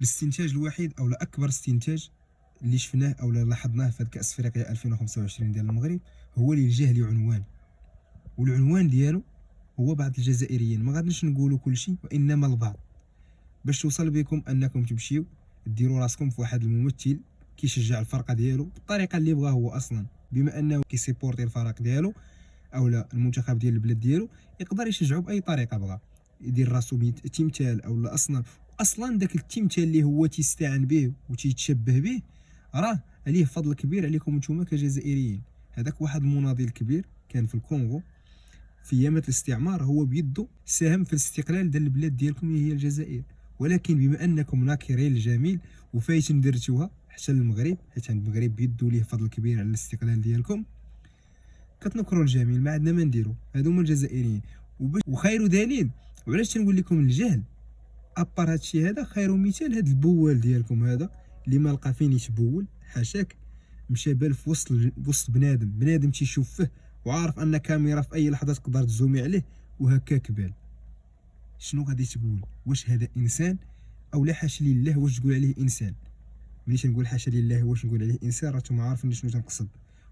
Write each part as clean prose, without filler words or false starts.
الاستنتاج الوحيد او اكبر استنتاج اللي شفناه او لاحظناه في كاس افريقيا 2025 ديال المغرب هو اللي جه عنوان، والعنوان ديالو هو بعض الجزائريين، ما غاديش نقولوا كل شيء وانما البعض، باش توصل بكم انكم تمشيو ديروا راسكم في واحد الممثل كيشجع الفرقه ديالو بالطريقه اللي بغا هو اصلا، بما انه كيسيبورتي الفريق ديالو او لا المنتخب ديال البلاد ديالو، يقدر يشجعو باي طريقه بغا، يدير راسو تمثال او لا اصلا داك التمثال اللي هو تيستعن به وتيتشبه به راه عليه فضل كبير عليكم نتوما كجزائريين. هذاك واحد المناضل كبير كان في الكونغو في ايامات الاستعمار، هو بيده ساهم في الاستقلال ديال البلاد ديالكم اللي هي الجزائر، ولكن بما انكم ناكرين الجميل وفايتين درتوها حتى للمغرب، حيت المغرب بيدو ليه فضل كبير على الاستقلال ديالكم، كتنكروا الجميل ما عندنا ما نديروا. هادو هما الجزائريين. وخير دليل، وعلاش تنقول لكم الجهل ابار هادشي هذا، خير مثال هاد البوال ديالكم هذا اللي ما لقى فين يتبول، حاشاك مشى بال في وسط بنادم تيشوف فيه وعارف ان كاميرا في اي لحظه تقدر تزومي عليه وهكاك بال. شنو غادي تقول؟ واش هذا انسان او لا حاشا لله واش تقول عليه انسان؟ ملي تنقول حاشا لله واش نقول عليه انسان، راكم عارفين شنو تنقصد،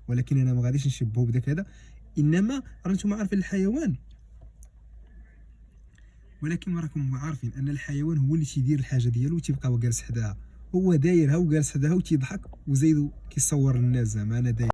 ولكن انا ما غاديش نشبهه بداك هذا، انما راكم عارفين الحيوان، ولكن راكم عارفين ان الحيوان هو اللي تيدير الحاجه ديالو وتيبقى جالس حداها، هو دايرها وجالس حداها وتيضحك وزايد كيصور للناس زعما انا داير.